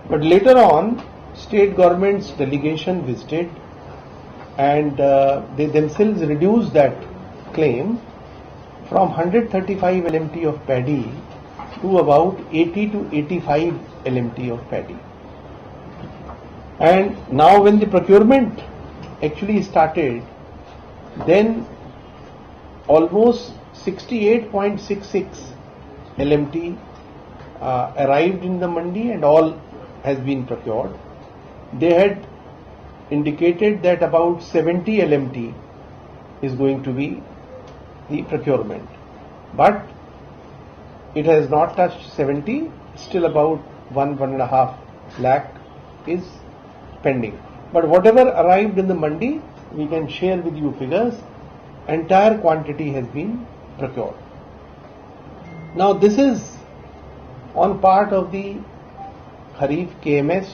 But later on, state government's delegation visited and they themselves reduced that claim from 135 LMT of paddy to about 80 to 85 LMT of paddy. And now when the procurement actually started, then almost 68.66 LMT arrived in the mandi and all has been procured. They had indicated that about 70 LMT is going to be the procurement, but it has not touched 70, still about 1.5 lakh is pending. But whatever arrived in the mandi, we can share with you figures, entire quantity has been procured. Now this is on part of the Kharif KMS,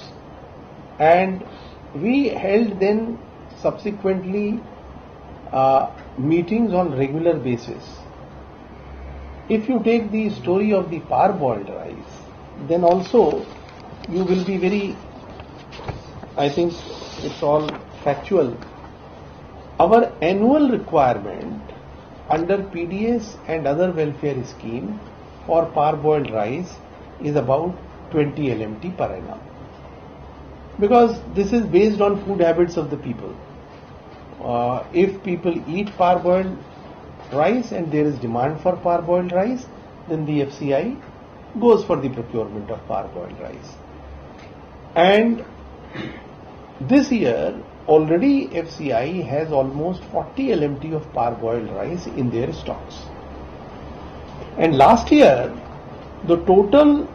and we held then subsequently meetings on regular basis. If you take the story of the parboiled rice, then also you will be very, I think it's all factual. Our annual requirement under PDS and other welfare scheme for parboiled rice is about 20 LMT per annum. Because this is based on food habits of the people. If people eat parboiled rice and there is demand for parboiled rice, then the FCI goes for the procurement of parboiled rice. And this year already FCI has almost 40 LMT of parboiled rice in their stocks. And last year the total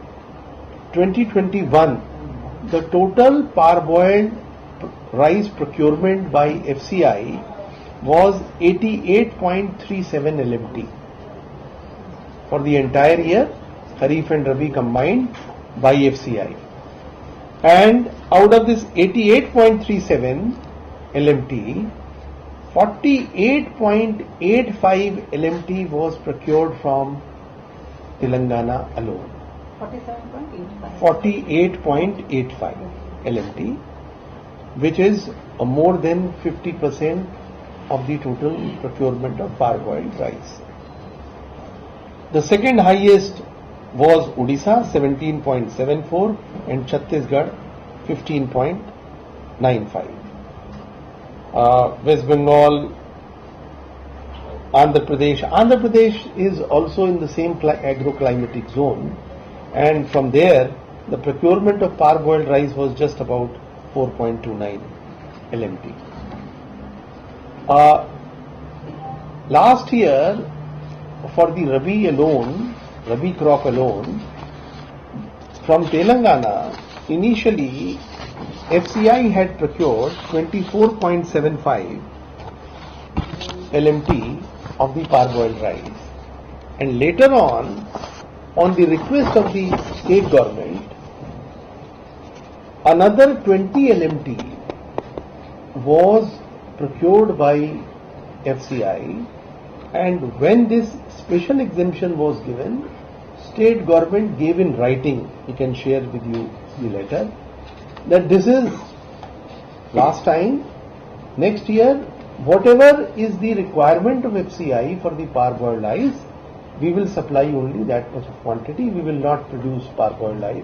2021, the total parboiled rice procurement by FCI was 88.37 LMT for the entire year, Kharif and Rabi combined by FCI. And out of this 88.37 LMT, 48.85 LMT was procured from Telangana alone. 48.85 LMT, which is more than 50% of the total procurement of parboiled rice. The second highest was Odisha 17.74 and Chhattisgarh 15.95. West Bengal, Andhra Pradesh is also in the same agroclimatic zone, and from there the procurement of parboiled rice was just about 4.29 LMT. Last year for the Rabi crop alone, from Telangana, initially FCI had procured 24.75 LMT of the parboiled rice, and later on the request of the state government, another 20 LMT was procured by FCI, and when this special exemption was given, state government gave in writing, we can share with you the letter, that this is last time, next year whatever is the requirement of FCI for the parboiled rice, we will supply only that much of quantity, we will not produce parboiled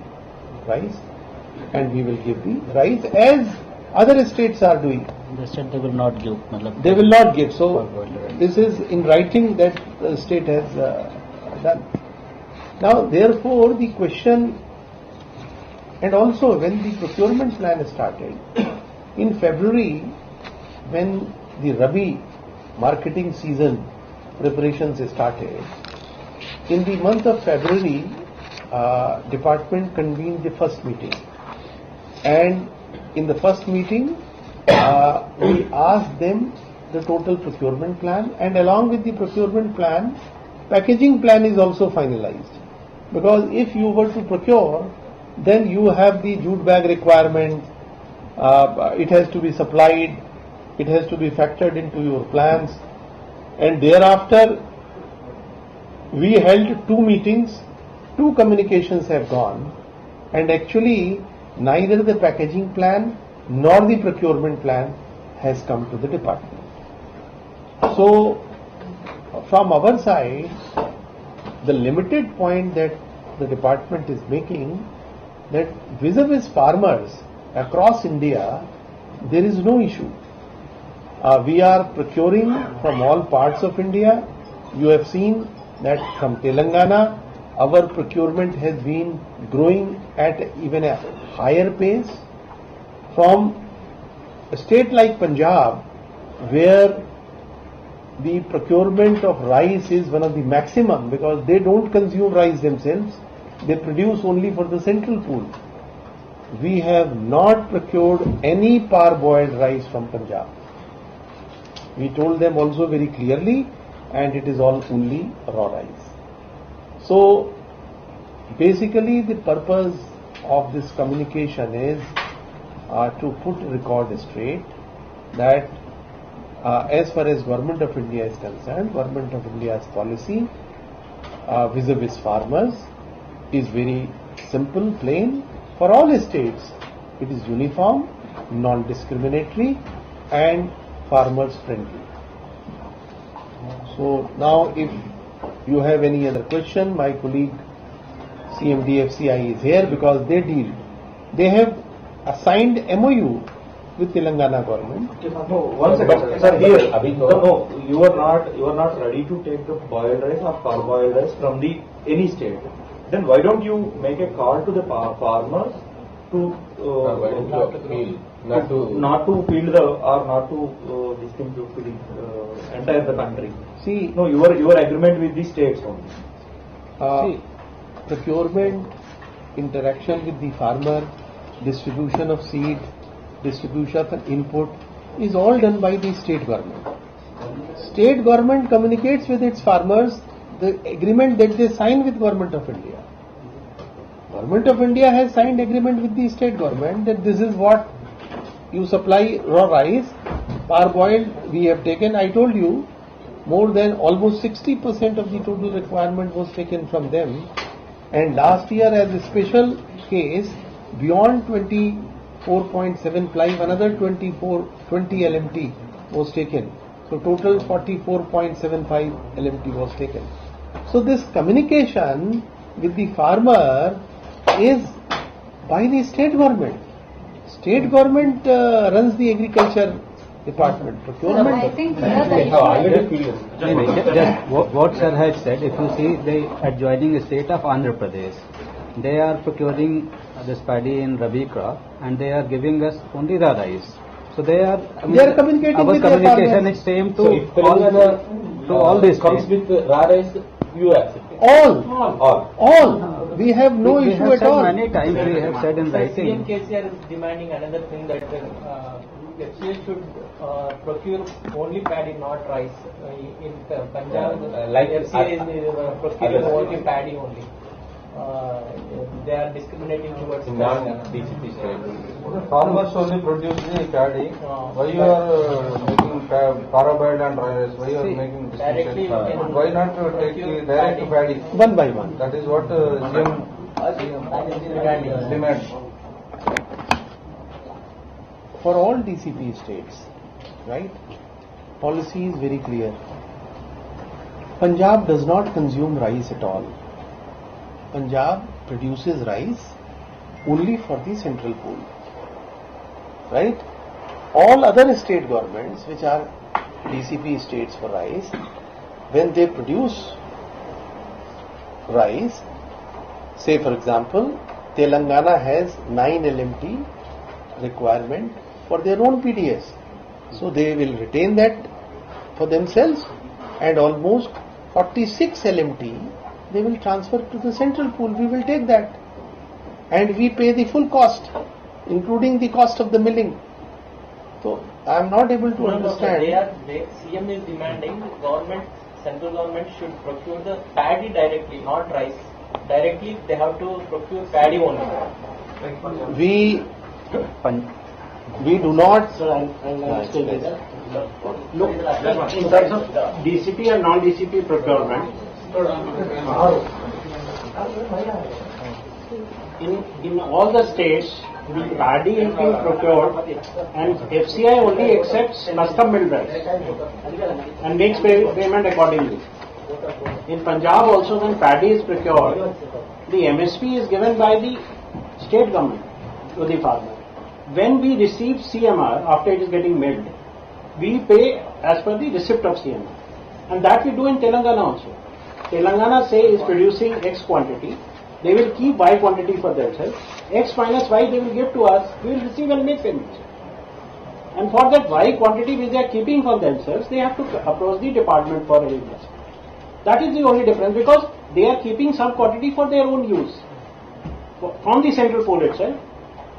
rice, and we will give the rice as other states are doing. They said they will not give. They will not give. So this is in writing that the state has done. Now therefore the question, and also when the procurement plan started, in February when the Rabi marketing season preparations started, in the month of February department convened the first meeting, and in the first meeting we asked them the total procurement plan, and along with the procurement plan, packaging plan is also finalized, because if you were to procure, then you have the jute bag requirement, it has to be supplied, it has to be factored into your plans, and thereafter we held 2 meetings, 2 communications have gone, and actually neither the packaging plan nor the procurement plan has come to the department. So, from our side, the limited point that the department is making, that vis-a-vis farmers across India, there is no issue. We are procuring from all parts of India. You have seen that from Telangana, our procurement has been growing at even a higher pace. From a state like Punjab, where the procurement of rice is one of the maximum, because they don't consume rice themselves, they produce only for the central pool. We have not procured any parboiled rice from Punjab. We told them also very clearly, and it is all only raw rice. So, basically the purpose of this communication is to put record straight that as far as Government of India is concerned, Government of India's policy vis-a-vis farmers is very simple, plain. For all states, it is uniform, non-discriminatory and farmers friendly. So now if you have any other question, my colleague CMDFCI is here because they have assigned MOU with Telangana government. No, one second, sir. Here, no, you are not ready to take the boiled rice or parboiled rice from any state. Then why don't you make a call to the farmers to not to field or not to distribute to the entire the country? See, no, your agreement with the states only. Procurement, interaction with the farmer, distribution of seed, distribution of input is all done by the state government. State government communicates with its farmers the agreement that they sign with Government of India. Government of India has signed agreement with the state government that this is what you supply raw rice, parboiled we have taken. I told you more than almost 60% of the total requirement was taken from them. And last year as a special case, beyond 24.75, another 20 LMT was taken. So total 44.75 LMT was taken. So this communication with the farmer is by the state government. State government runs the agriculture department. Procurement. I think what sir has said, if you see the adjoining state of Andhra Pradesh, they are procuring this paddy in Rabi crop and they are giving us only raw rice. So they are communicating our with communication is same to all these comes states. with raw rice, you accept it. All. We have no we issue have at said all. many times we have said in writing. CM KCR is demanding another thing that FCA should procure only paddy, not rice. In Punjab, like FCA is procuring only paddy only. They are discriminating towards non-DCP state. Farmers only produce the paddy. Why you are making paraboiled and rice? Why you are making directly? Why not take the direct paddy? One by one. That is what CM demands. For all DCP states, right, policy is very clear. Punjab does not consume rice at all. Punjab produces rice only for the central pool, right? All other state governments, which are DCP states for rice, when they produce rice, say for example, Telangana has 9 LMT requirement for their own PDS. So they will retain that for themselves and almost 46 LMT they will transfer to the central pool. We will take that and we pay the full cost, including the cost of the milling. So I am not able to understand. CM is demanding government, central government should procure the paddy directly, not rice. Directly they have to procure paddy only. We do not. Look, in terms of DCP and non-DCP procurement, in all the states, the paddy is being procured and FCI only accepts custom milled rice and makes payment accordingly. In Punjab also, when paddy is procured, the MSP is given by the state government to the farmer. When we receive CMR after it is getting milled, we pay as per the receipt of CMR. And that we do in Telangana also. Telangana say is producing X quantity, they will keep Y quantity for themselves. X minus Y they will give to us, we will receive and make payments. And for that Y quantity which they are keeping for themselves, they have to approach the department for reimbursement. That is the only difference, because they are keeping some quantity for their own use from the central pool itself,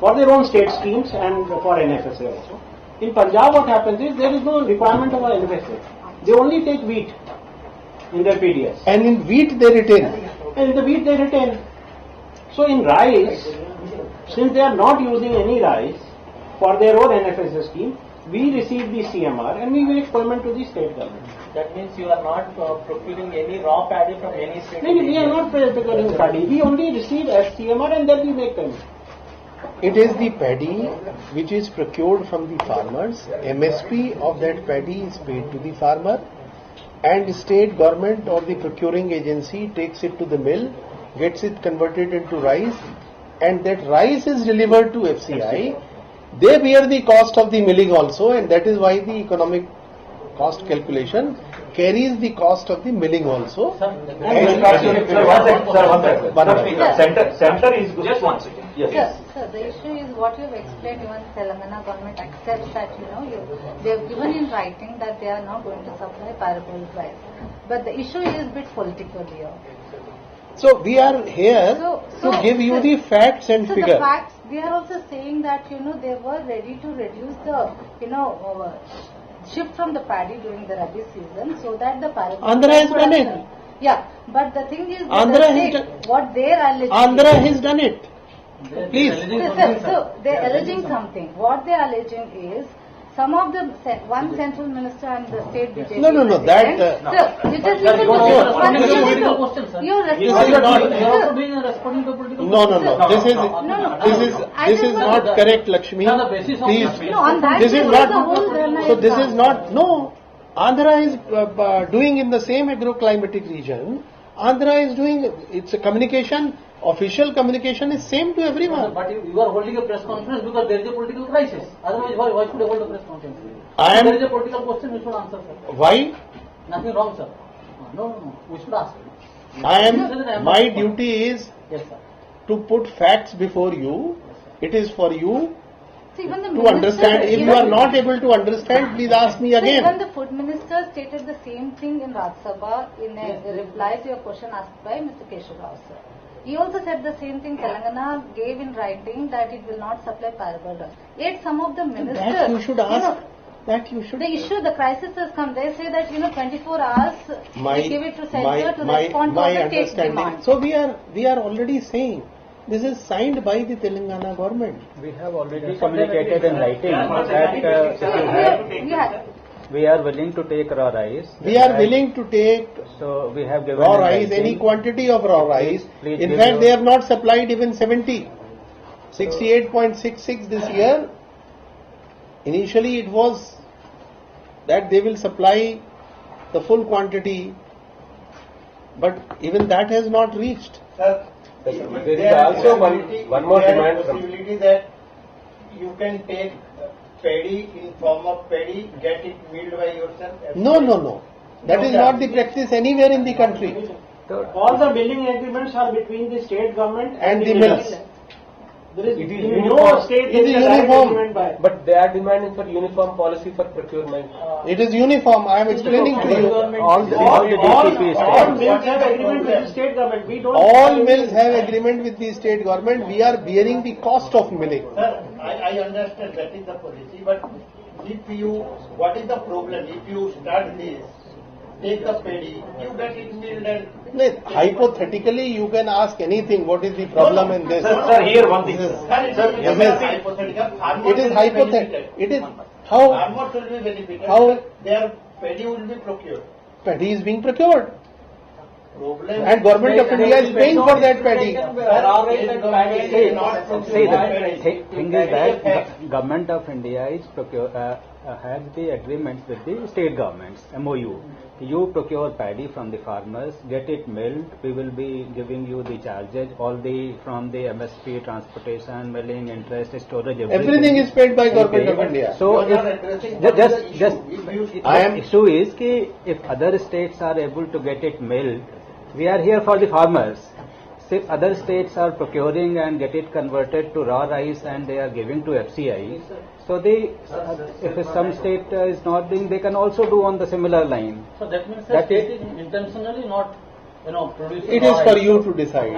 for their own state schemes and for NFSA also. In Punjab what happens is there is no requirement of a NFSA. They only take wheat in their PDS. And in wheat they retain. And in the wheat they retain. So in rice, since they are not using any rice for their own NFSA scheme, we receive the CMR and we make payment to the state government. That means you are not procuring any raw paddy from any state? No, we are not procuring paddy. We only receive CMR and then we make payment. It is the paddy which is procured from the farmers. MSP of that paddy is paid to the farmer, and state government or the procuring agency takes it to the mill, gets it converted into rice, and that rice is delivered to FCI. They bear the cost of the milling also, and that is why the economic cost calculation carries the cost of the milling also. Center is just one second. Yes. Sir, the issue is what you have explained. Even Telangana government accepts that they have given in writing that they are not going to supply paraboiled rice. But the issue is a bit political here. So we are here to give you the facts and so figure. The facts, they are also saying that they were ready to reduce the shift from the paddy during the Rabi season so that the paraboiled. Andhra has done it. Yeah, but the thing is, Andhra has done. What they are alleging. Andhra has done it. Please. So they are alleging something. What they are alleging is some of the one central minister and the state BJP. No. That. Sir, you just listen to this. You're responding to political. No. This is not correct, Lakshmi. Please. This is not. So this is not. No. Andhra is doing in the same agroclimatic region. Andhra is doing. It's a communication. Official communication is same to everyone. But you are holding a press conference because there is a political crisis. Otherwise, why should you hold a press conference? There is a political question, we should answer, sir. Why? Nothing wrong, sir. No. We should ask. My duty is Yes, sir. to put facts before you. It is for you Even the to understand. If you are not able to understand, please ask me again. Even the food minister stated the same thing in Rajya Sabha in a reply to a question asked by Mr. Keshav Rao, sir. He also said the same thing. Telangana gave in writing that it will not supply paraboiled rice. Yet some of the ministers. That you should ask. The issue, the crisis has come. They say that 24 hours we give it to center to respond to the state demand. So we are already saying this is signed by the Telangana government. We have already communicated in writing that we are willing to take raw rice. We are willing to take so we have given raw rice, any quantity of raw rice. In fact, they have not supplied even 68.66 this year. Initially it was that they will supply the full quantity, but even that has not reached. Sir, there is also one more demand. Possibility that you can take paddy in form of paddy, get it milled by yourself. No. That is not the practice anywhere in the country. All the milling agreements are between the state government And the mills. There is no state It is uniform. But they are demanding for uniform policy for procurement. It is uniform. I am explaining to you. All the DCPs. All mills have agreement with the state government. We don't. All mills have agreement with the state government. We are bearing the cost of milling. Sir, I understand that is the policy, but what is the problem? If you start this, take the paddy, you get it milled and... Hypothetically, you can ask anything. What is the problem in this? Sir, here one thing. It is hypothetical. It is how Farmers will be benefited. How? Their paddy will be procured. paddy is being procured. problem. And Government of India is paying for that paddy. See, the thing is that Government of India is has the agreements with the state governments, MOU. You procure paddy from the farmers, get it milled, we will be giving you the charges, all the from the MSP, transportation, milling, interest, storage, Everything is paid by Government of India. So issue is ki if other states are able to get it milled, we are here for the farmers. If other states are procuring and get it converted to raw rice and they are giving to FCI, so if some state is not doing, they can also do on the similar line. So that means the state is intentionally not, producing. It is for you to decide.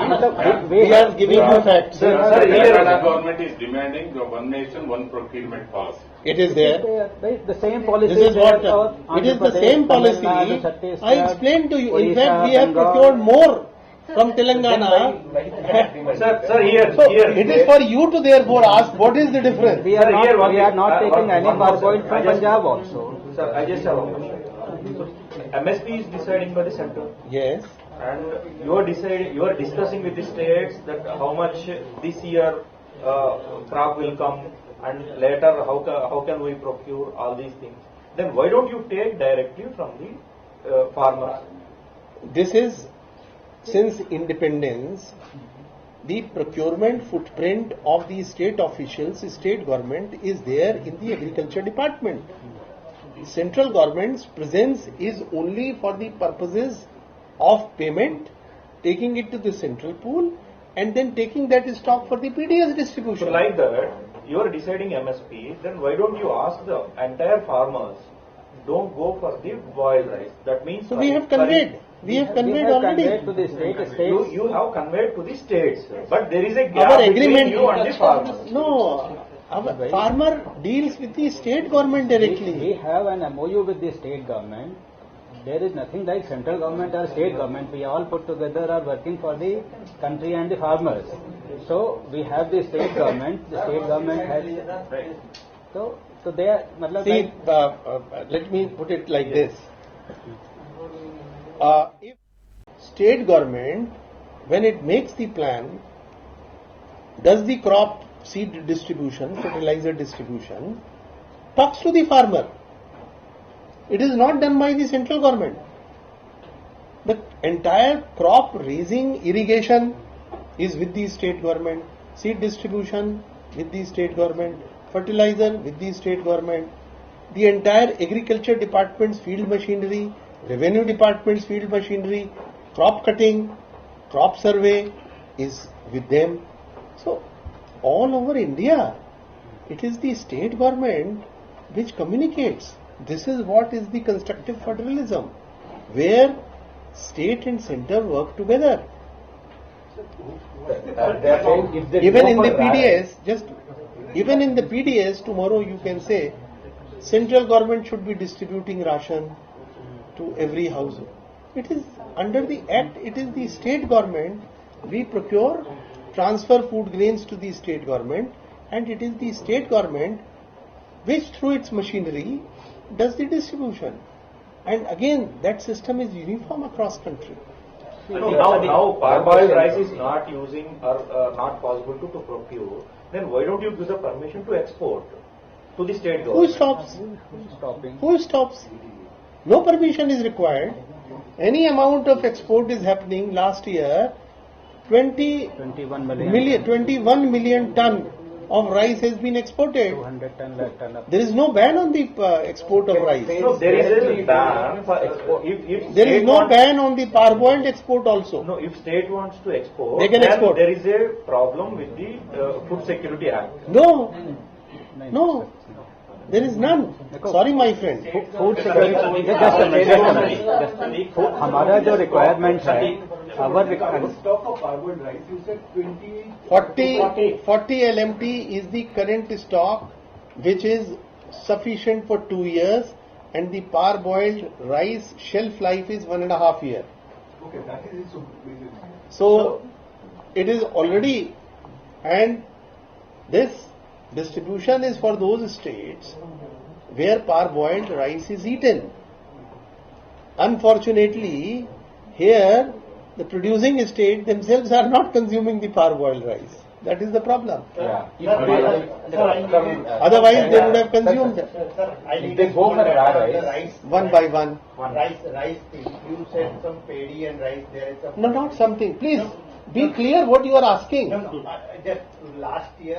We are giving you facts. Sir, Telangana government is demanding the one nation, one procurement policy. It is there. The same policy. This is what it is. The same policy. I explained to you. In fact, we have procured more from Telangana. Sir, here. It is for you to therefore ask what is the difference. We are not taking any parboiled from Punjab also. Sir, I just have a question. So, MSP is deciding by the center. Yes. And you are discussing with the states that how much this year crop will come, and later how can we procure all these things. Then why don't you take directly from the farmers? This is, since independence, the procurement footprint of the state officials, state government is there in the agriculture department. Central government's presence is only for the purposes of payment, taking it to the central pool and then taking that stock for the PDS distribution. So like that, you are deciding MSP, then why don't you ask the entire farmers, don't go for the boiled rice? That means... So we have conveyed. We have conveyed already. To the states. You have conveyed to the states, but there is a gap Our between agreement, you and the farmers. No, our farmer deals with the state government directly. We have an MOU with the state government. There is nothing like central government or state government. We all put together are working for the country and the farmers. So we have the state government. The state government has. So they are. See, let me put it like this. If state government, when it makes the plan, does the crop seed distribution, fertilizer distribution, talks to the farmer. It is not done by the central government. The entire crop raising, irrigation is with the state government, seed distribution with the state government, fertilizer with the state government, the entire agriculture department's field machinery, revenue department's field machinery, crop cutting, crop survey is with them. So, all over India, it is the state government which communicates. This is what is the constructive federalism, where state and center work together. Even in the PDS, even in the PDS, tomorrow you can say, central government should be distributing ration to every household. It is under the act, it is the state government, we procure, transfer food grains to the state government, and it is the state government which through its machinery does the distribution. And again, that system is uniform across country. Now parboiled rice is not using or not possible to procure, then why don't you give the permission to export to the state government? Who stops? Who stops? No permission is required. Any amount of export is happening. Last year, 21 million ton of rice has been exported. 200 ton, lakh ton. There is no ban on the export of rice. No, there is a ban for export. If there is no ban on the parboiled export also. No, if state wants to export, they can export. There is a problem with the Food Security Act. No, there is none. Sorry, my friend. Food security. Just a minute. हमारा जो requirement है, our stock of parboiled rice, you said 40 LMT is the current stock, which is sufficient for 2 years, and the parboiled rice shelf life is 1.5 years. Okay, that is so it is already, and this distribution is for those states where parboiled rice is eaten. Unfortunately, here The producing state themselves are not consuming the parboiled rice. That is the problem. Yeah. Otherwise, they would have consumed them. Sir, I need they a go for small dry data on the rice. One by one. Rice thing. You said some paddy and rice. There is some. No, not something. Please be clear what you are asking. No, just last year.